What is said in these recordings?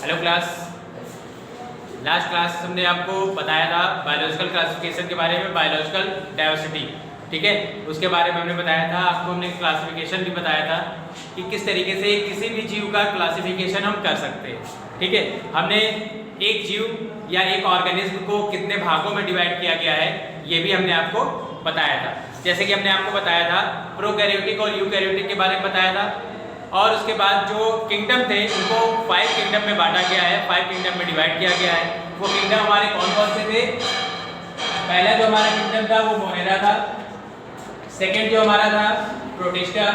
Hello class. Last class हमने आपको बताया था बायोलॉजिकल क्लासिफिकेशन के बारे में, बायोलॉजिकल डाइवर्सिटी, ठीक है। उसके बारे में हमने बताया था आपको, हमने क्लासिफिकेशन भी बताया था कि किस तरीके से किसी भी जीव का क्लासिफिकेशन हम कर सकते हैं, ठीक है। हमने एक जीव या एक ऑर्गेनिज्म को कितने भागों में डिवाइड किया गया है ये भी हमने आपको बताया था। जैसे कि हमने आपको बताया था प्रोकैरियोटिक और यूकैरियोटिक के बारे में बताया था, और उसके बाद जो किंगडम थे उनको 5 किंगडम में बांटा गया है, 5 किंगडम में डिवाइड किया गया है। वो किंगडम हमारे कौन कौन से थे? पहला जो हमारा किंगडम था वो मोनेरा था, सेकंड जो हमारा था प्रोटिस्टा,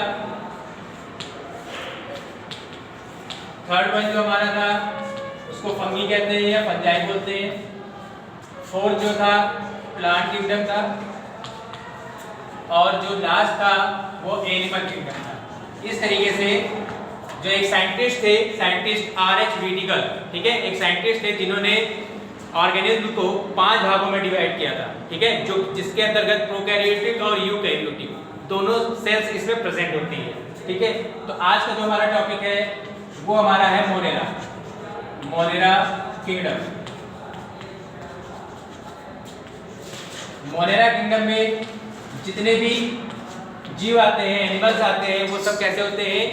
थर्ड वन जो हमारा था उसको फंगी कहते हैं या फंजाई बोलते हैं, फोर्थ जो था प्लांट किंगडम था, और जो लास्ट था वो एनिमल किंगडम था। इस तरीके से जो एक साइंटिस्ट थे, साइंटिस्ट R.H. व्हिटिकर, ठीक है, एक साइंटिस्ट थे जिन्होंने ऑर्गेनिज्म को 5 भागों में डिवाइड किया था, ठीक है, जो जिसके अंतर्गत प्रोकैरियोटिक और यूकैरियोटिक दोनों सेल्स इसमें प्रेजेंट होती है, ठीक है। तो आज का जो हमारा टॉपिक है वो हमारा है Monera, Monera kingdom. Monera kingdom में जितने भी जीव आते हैं, एनिमल्स आते हैं, वो सब कैसे होते हैं?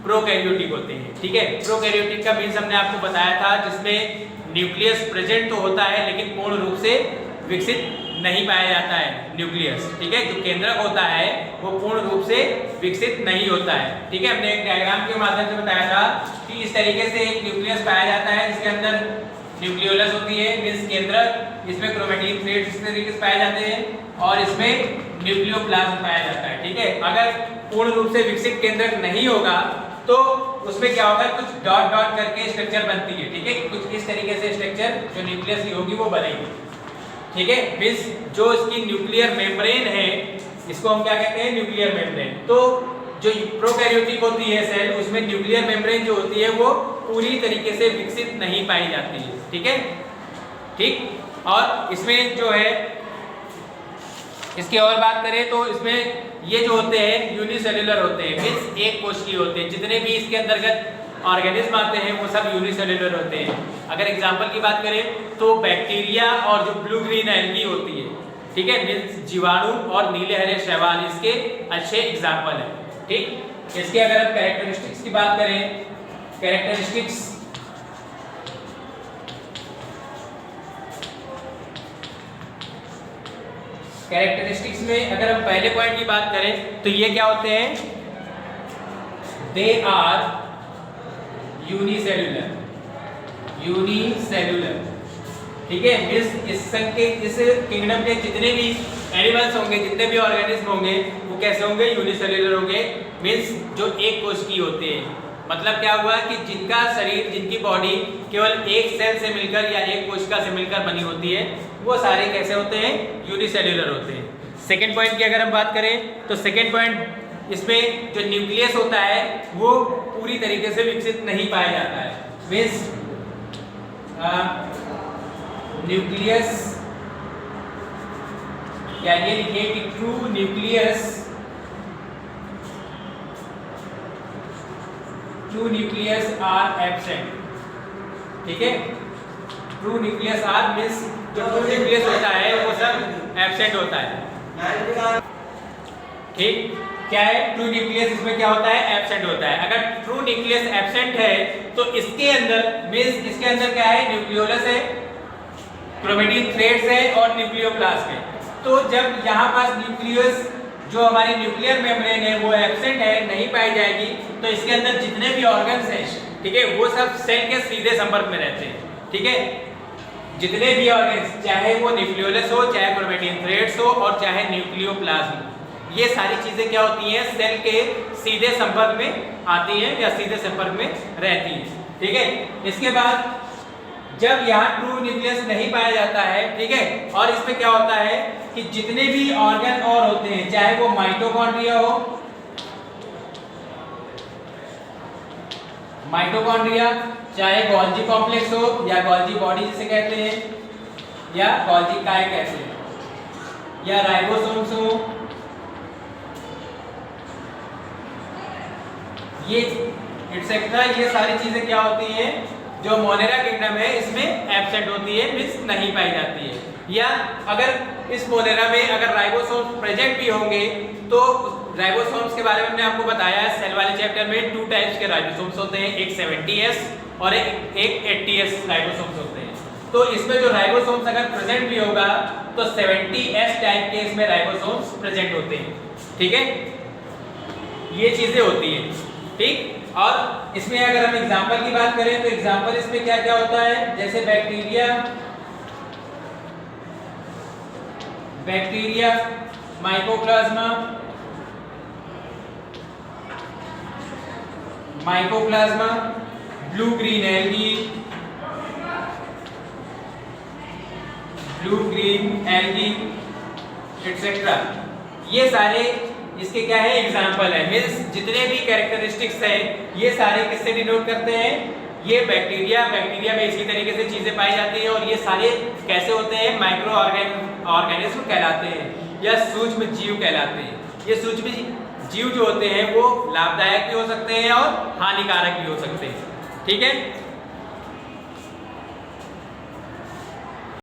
प्रोकैरियोटिक होते हैं, ठीक है। प्रोकैरियोटिक का मीन्स हमने आपको बताया था जिसमें न्यूक्लियस प्रेजेंट तो होता है लेकिन पूर्ण रूप से विकसित नहीं पाया जाता है न्यूक्लियस, ठीक है। जो केंद्रक होता है वो पूर्ण रूप से विकसित नहीं होता है, ठीक है। हमने एक डायग्राम के माध्यम से बताया था कि इस तरीके से एक न्यूक्लियस पाया जाता है जिसके अंदर न्यूक्लियोलस होती है, मीन्स केंद्रक, इसमें क्रोमैटिन थ्रेड्स इस तरीके से पाए जाते हैं, और इसमें न्यूक्लियोप्लाज्म पाया जाता है, ठीक है। अगर पूर्ण रूप से विकसित केंद्रक नहीं होगा तो उसमें क्या होगा, कुछ डॉट डॉट करके स्ट्रक्चर बनती है, ठीक है। कुछ इस तरीके से स्ट्रक्चर जो न्यूक्लियस की होगी वो बनेगी, ठीक है। मीन्स जो इसकी न्यूक्लियर मेम्ब्रेन है इसको हम क्या कहते हैं? Nuclear membrane. तो जो प्रोकैरियोटिक होती है सेल, उसमें न्यूक्लियर मेम्ब्रेन जो होती है वो पूरी तरीके से विकसित नहीं पाई जाती है, ठीक है, ठीक। और इसमें जो है, इसकी और बात करें तो इसमें ये जो होते हैं यूनिसेल्युलर होते हैं, मीन्स एक कोशिकीय होते हैं। जितने भी इसके अंतर्गत ऑर्गेनिज्म आते हैं वो सब यूनिसेल्युलर होते हैं। अगर एग्जांपल की बात करें तो बैक्टीरिया और जो ब्लू ग्रीन एल्गी होती है, ठीक है, मीन्स जीवाणु और नीले हरे शैवाल इसके अच्छे एग्जाम्पल हैं, ठीक। इसके अगर हम कैरेक्टरिस्टिक्स की बात करें, कैरेक्टरिस्टिक्स कैरेक्टरिस्टिक्स में अगर हम पहले पॉइंट की बात करें तो ये क्या होते हैं? दे आर यूनिसेल्युलर, यूनिसेल्युलर, ठीक है। इस किंगडम के जितने भी एनिमल्स होंगे, जितने भी ऑर्गेनिज्म होंगे वो कैसे होंगे? यूनिसेल्युलर होंगे, मीन्स जो एक कोशिकीय होते हैं। मतलब क्या हुआ कि जिनका शरीर, जिनकी बॉडी केवल एक सेल से मिलकर या एक कोशिका से मिलकर बनी होती है वो सारे कैसे होते हैं? यूनिसेल्युलर होते हैं। सेकेंड पॉइंट की अगर हम बात करें तो सेकेंड पॉइंट, इसमें जो न्यूक्लियस होता है वो पूरी तरीके से विकसित नहीं पाया जाता है, मीन्स न्यूक्लियस, या ये लिखिए कि true nucleus, true nucleus are absent, ठीक है। ट्रू न्यूक्लियस आर मीन्स जो ट्रू न्यूक्लियस होता है वो सब एब्सेंट होता है, ठीक। क्या है? ट्रू न्यूक्लियस इसमें क्या होता है? एब्सेंट होता है। अगर ट्रू न्यूक्लियस एब्सेंट है तो इसके अंदर मीन्स इसके अंदर क्या है? न्यूक्लियोलस है, क्रोमैटिन थ्रेड्स है और न्यूक्लियोप्लास्ट है। तो जब यहाँ पास न्यूक्लियस जो हमारी न्यूक्लियर मेम्ब्रेन है वो एब्सेंट है, नहीं पाई जाएगी, तो इसके अंदर जितने भी ऑर्गन्स हैं, ठीक है, वो सब सेल के सीधे संपर्क में रहते हैं, ठीक है। जितने भी ऑर्गन्स, चाहे वो न्यूक्लियोलस हो, चाहे क्रोमैटिन थ्रेड्स हो और चाहे न्यूक्लियोप्लाज्म, ये सारी चीजें क्या होती हैं? सेल के सीधे संपर्क में आती हैं या सीधे संपर्क में रहती हैं, ठीक है। इसके बाद जब यहाँ ट्रू न्यूक्लियस नहीं पाया जाता है, ठीक है, और इसमें क्या होता है कि जितने भी ऑर्गन और होते हैं, चाहे वो माइटोकॉन्ड्रिया हो, माइटोकॉन्ड्रिया, चाहे गोल्जी कॉम्प्लेक्स हो या गोल्जी बॉडी जिसे कहते हैं, या गोल्जी काय कहते हैं, या राइबोसोम्स हो, ये एटसेट्रा, ये सारी चीजें क्या होती हैं? जो मोनेरा किंगडम है इसमें एब्सेंट होती है, मींस नहीं पाई जाती है। या अगर इस मोनेरा में अगर राइबोसोम्स प्रेजेंट भी होंगे तो राइबोसोम्स के बारे में हमने आपको बताया है सेल वाले चैप्टर में, 2 टाइप्स के राइबोसोम्स होते हैं, एक 70S और एक 80S राइबोसोम्स होते हैं। तो इसमें जो राइबोसोम्स अगर प्रेजेंट भी होगा तो 70S टाइप के इसमें राइबोसोम्स प्रेजेंट होते हैं, ठीक है, ये चीजें होती हैं, ठीक। और इसमें अगर हम एग्जांपल की बात करें तो एग्जांपल इसमें क्या क्या होता है, जैसे bacteria, mycoplasma, blue green algae, etcetera, ये सारे इसके क्या है एग्जाम्पल है। मींस जितने भी कैरेक्टरिस्टिक्स हैं ये सारे किससे डिनोट करते हैं, ये बैक्टीरिया में इसी तरीके से चीजें पाई जाती हैं और ये सारे कैसे होते हैं, माइक्रो ऑर्गेनिज्म कहलाते हैं या सूक्ष्म जीव कहलाते हैं। ये सूक्ष्म जीव जो होते हैं वो लाभदायक भी हो सकते हैं और हानिकारक भी हो सकते हैं, ठीक है।